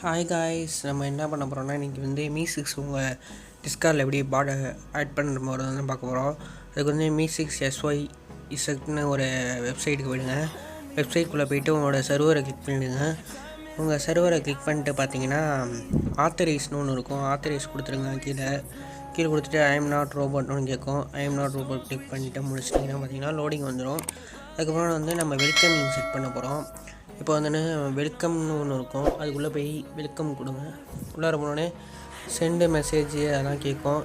Hi guys, நம்ம என்ன பண்ண போகிறோம்னா இன்றைக்கி வந்து MEE6 உங்கள் டிஸ்கார்டில் எப்படி பாட ஆட் பண்ணுற மாதிரி தான் பார்க்க போகிறோம். அதுக்கு வந்து MEE6 ஒரு வெப்சைட்டுக்கு போயிடுங்க. வெப்சைட்குள்ளே போய்ட்டு உங்களோட சர்வரை கிளிக் பண்ணிவிடுங்க. உங்கள் சர்வரை கிளிக் பண்ணிட்டு பார்த்தீங்கன்னா ஆத்தரைஸ்னு ஒன்று இருக்கும். ஆத்தரைஸ் கொடுத்துருங்க. கீழே கொடுத்துட்டு ஐஎம் நாட் ரோபோட்னு கேட்கும். ஐஎம் நாட் ரோபோட் கிளிக் பண்ணிவிட்டு முடிச்சிட்டிங்கன்னா பார்த்தீங்கன்னா லோடிங் வந்துடும். அதுக்கப்புறம் வந்து நம்ம வெல்கமிங் செட் பண்ண போகிறோம். இப்போ வந்து வெல்கம்னு ஒன்று இருக்கும். அதுக்குள்ளே போய் வெல்கம் கொடுங்க. உள்ளார போனோடனே சென்டு மெசேஜ் அதெல்லாம் கேட்கும்.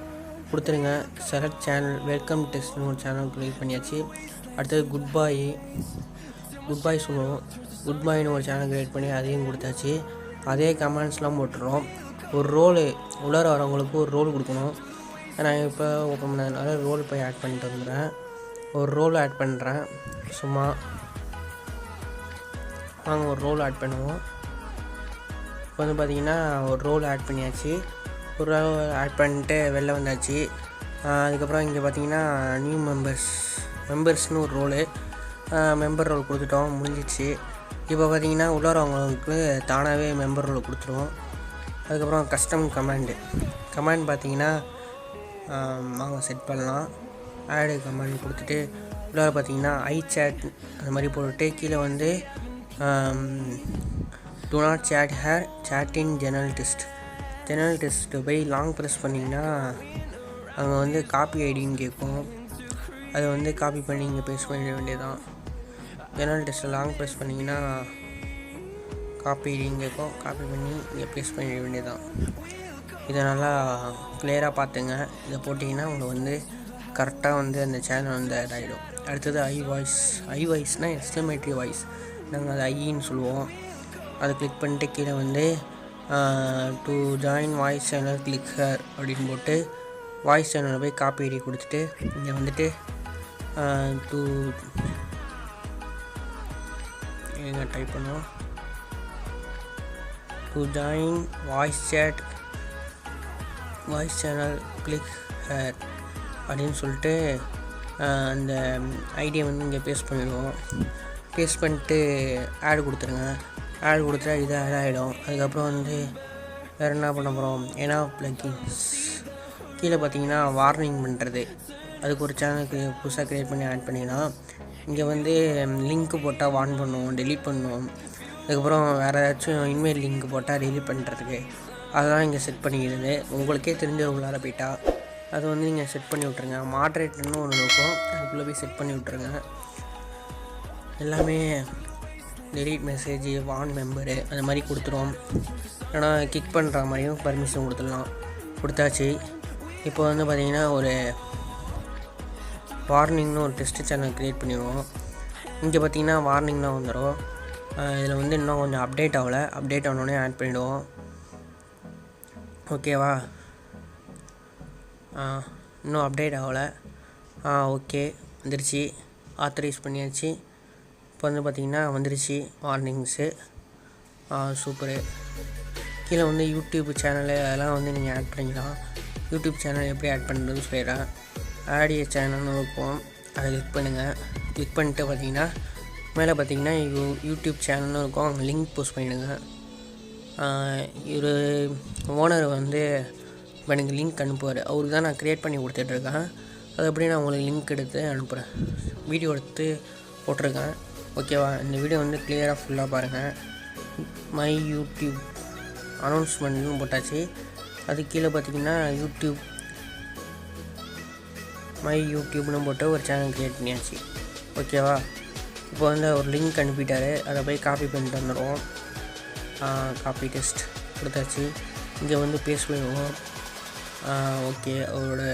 கொடுத்துருங்க. செலக்ட் சேனல் வெல்கம் டெஸ்ட்னு ஒரு சேனல் கிளிக் பண்ணியாச்சு. அடுத்தது குட் பாய் சொல்லுவோம். குட் பாய்னு ஒரு சேனல் க்ரியேட் பண்ணி அதையும் கொடுத்தாச்சு. அதே கமெண்ட்ஸ்லாம் போட்டுறோம். ஒரு ரோலு உள்ளார வரவங்களுக்கு ஒரு ரோல் கொடுக்கணும். நான் இப்போ ஓப்பன் பண்ணதுனால ரோல் போய் ஆட் பண்ணிட்டு வந்துடுறேன். ஒரு ரோல் ஆட் பண்ணுறேன். சும்மா நாங்கள் ஒரு ரோல் ஆட் பண்ணுவோம். இப்போ வந்து பார்த்திங்கன்னா ஒரு ரோல் ஆட் பண்ணியாச்சு. ஒரு ரோல் ஆட் பண்ணிட்டு வெளில வந்தாச்சு. அதுக்கப்புறம் இங்கே பார்த்திங்கன்னா நியூ மெம்பர்ஸ்னு ஒரு ரோலு மெம்பர் ரோல் கொடுத்துட்டோம். முடிஞ்சிச்சு. இப்போ பார்த்திங்கன்னா உள்ளவங்களுக்கு தானாகவே மெம்பர் ரோல் கொடுத்துருவோம். அதுக்கப்புறம் கஸ்டம் கமாண்ட் பார்த்திங்கன்னா நாங்கள் செட் பண்ணலாம். ஆடு கமாண்ட் கொடுத்துட்டு உள்ளார பார்த்திங்கன்னா ஐசாட் அந்த மாதிரி போட்டுட்டு கீழே வந்து do not chat here, chat in general test போய் லாங் ப்ரெஸ் பண்ணிங்கன்னா அங்கே வந்து காப்பி ஐடின்னு கேட்கும். அதை வந்து காப்பி பண்ணி இங்கே பேஸ்ட் பண்ணிட வேண்டியதான். ஜெனரல் டெஸ்ட்டில் லாங் ப்ரெஸ் பண்ணிங்கன்னா காப்பி ஐடின்னு கேட்கும். காப்பி பண்ணி இங்கே பேஸ்ட் பண்ணிட வேண்டியதான். இதை நல்லா கிளியராக பார்த்துங்க. இதை போட்டிங்கன்னா உங்களுக்கு வந்து கரெக்டாக வந்து அந்த சேனல் வந்து ஆட் ஆகிடும். அடுத்தது ஐ வாய்ஸ்னால் எக்ஸ்க்ளமேட்டரி வாய்ஸ், நாங்கள் அதை ஐன்னு சொல்லுவோம். அதை கிளிக் பண்ணிட்டு கீழே வந்து to join voice channel click her அப்படின்னு போட்டு வாய்ஸ் சேனலில் போய் காப்பி ஐடி கொடுத்துட்டு இங்கே வந்துட்டு டைப் பண்ணுவோம். To join voice channel click her அப்படின்னு சொல்லிட்டு அந்த ஐடியை வந்து இங்கே பேஸ்ட் பண்ணிடுவோம். பேஸ்ட் பண்ணிட்டு ஆடு கொடுத்துருங்க. ஆடு கொடுத்தா இது ஆட் ஆகிடும். அதுக்கப்புறம் வந்து வேறு என்ன பண்ண போகிறோம், ஏன்னா ப்ளக்கின்ஸ் கீழே பார்த்தீங்கன்னா வார்னிங் பண்ணுறது, அதுக்கு ஒரு சேனலுக்கு புதுசாக க்ரியேட் பண்ணி ஆட் பண்ணிடலாம். இங்கே வந்து லிங்க்கு போட்டால் வார்ன் பண்ணுவோம், டெலீட் பண்ணுவோம். அதுக்கப்புறம் வேறு ஏதாச்சும் இமெயில் லிங்க் போட்டால் டெலீட் பண்ணுறதுக்கு அதெல்லாம் இங்கே செட் பண்ணிக்கிறது. உங்களுக்கே தெரிஞ்சவங்களால போயிட்டா அது வந்து நீங்கள் செட் பண்ணி விட்ருங்க. மாட்ரேட்டர்னு ஒன்று இருக்கும், அதுக்குள்ளே போய் செட் பண்ணி விட்ருங்க. எல்லாமே டெலீட் மெசேஜ், வான் மெம்பரு அந்த மாதிரி கொடுத்துருவோம். ஏன்னா கிக் பண்ணுற மாதிரியும் பர்மிஷன் கொடுத்தாச்சு. இப்போ வந்து பார்த்திங்கன்னா ஒரு வார்னிங்னு ஒரு டெஸ்ட் சேனல் க்ரியேட் பண்ணிடுவோம். இங்கே பார்த்திங்கன்னா வார்னிங் தான் வந்துடும். இதில் வந்து இன்னும் கொஞ்சம் அப்டேட் ஆனோடனே ஆட் பண்ணிவிடுவோம். ஓகேவா? இன்னும் அப்டேட் ஆகலை. ஓகே, வந்துருச்சு. ஆத்தரைஸ் பண்ணியாச்சு. இப்போ வந்து பார்த்திங்கன்னா வந்துருச்சு வார்னிங்ஸு. சூப்பரு. கீழே வந்து யூடியூப் சேனலு அதெல்லாம் வந்து நீங்கள் ஆட் பண்ணிக்கலாம். யூடியூப் சேனல் எப்படி ஆட் பண்ணுறதுன்னு சொல்லிடுறேன். ஆடியோ சேனல்னு இருக்கும், அதை கிளிக் பண்ணுங்கள். கிளிக் பண்ணிட்டு பார்த்திங்கன்னா மேலே பார்த்திங்கன்னா யூடியூப் சேனல்னு இருக்கும், அங்கே லிங்க் போஸ்ட் பண்ணிவிடுங்க. ஒரு ஓனர் வந்து இப்போ எனக்கு லிங்க் அனுப்புவார். அவருக்கு தான் நான் க்ரியேட் பண்ணி கொடுத்துட்ருக்கேன். அது அப்படியே நான் உங்களுக்கு லிங்க் எடுத்து அனுப்புகிறேன். வீடியோ எடுத்து போட்டிருக்கேன். ஓகேவா? இந்த வீடியோ வந்து கிளியராக ஃபுல்லாக பாருங்கள். மை யூடியூப் அனௌன்ஸ்மெண்ட்னு போட்டாச்சு. அது கீழே பார்த்திங்கன்னா மை யூடியூப்னு போட்டு ஒரு சேனல் க்ரியேட் பண்ணியாச்சு. ஓகேவா? இப்போ வந்து ஒரு லிங்க் அனுப்பிட்டார், அதை போய் காப்பி பண்ணிட்டு வந்துடுவோம். காப்பி டெஸ்ட் கொடுத்தாச்சு. இங்கே வந்து பேஸ்ட் பண்ணுவோம். ஓகே, அவரோட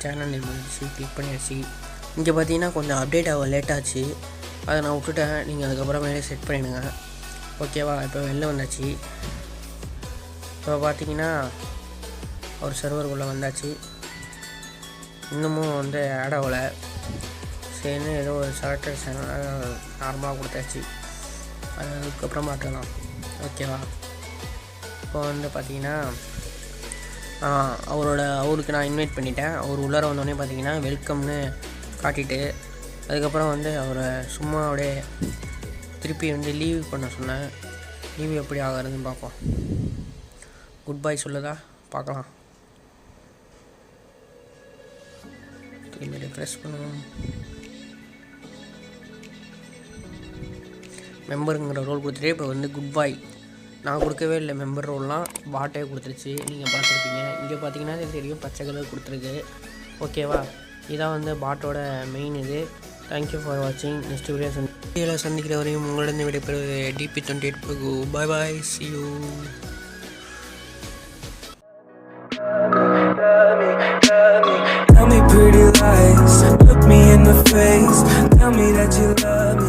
சேனல் நேம் வந்துச்சு, கிளிக் பண்ணியாச்சு. இங்கே பார்த்தீங்கன்னா கொஞ்சம் அப்டேட் ஆக லேட்டாச்சு, அதை நான் விட்டுட்டேன். நீங்கள் அதுக்கப்புறமேலே செட் பண்ணிவிடுங்க. ஓகேவா? இப்போ வெளில வந்தாச்சு. இப்போ பார்த்தீங்கன்னா ஒரு சர்வருக்குள்ளே வந்தாச்சு. இன்னமும் வந்து ஆட் ஆகலை. சரின்னு ஏதோ ஒரு செலக்டட் சேனல் நார்மலாக கொடுத்தாச்சு. அதுக்கப்புறம் பார்த்துக்கலாம். ஓகேவா? இப்போ வந்து பார்த்தீங்கன்னா அவருக்கு நான் இன்வைட் பண்ணிட்டேன். அவர் உள்ளார வந்தோடனே பார்த்தீங்கன்னா வெல்கம்னு காட்டிட்டு அதுக்கப்புறம் வந்து அவரை சும்மா அப்படியே திருப்பி வந்து லீவ் பண்ண சொன்னேன். லீவ் எப்படி ஆகிறதுன்னு பார்ப்போம். குட் பை சொல்லுதா பார்க்கலாம். ரெஃப்ரெஷ் பண்ணுவோம். மெம்பருங்கிற ரோல் கொடுத்துட்டு இப்போ வந்து குட் பை. நான் கொடுக்கவே இல்லை மெம்பர் ரோல்லாம், பாட்டே கொடுத்துருச்சு. நீங்கள் பார்த்துருப்பீங்க. இங்கே பார்த்தீங்கன்னா இது தெரியும், பச்சை கலர் கொடுத்துருக்கு. ஓகேவா, இதான் வந்து பாட்டோட மெயின் இது. தேங்க்யூ ஃபார் வாட்சிங். நெக்ஸ்ட் வீடியோவில் சந்திக்கிற வரையும் உங்களிடம் விடைபெறுவது Dp28 Pragu. Bye bye, see you. Tell me pretty lies, look me in the face, tell me that you love me.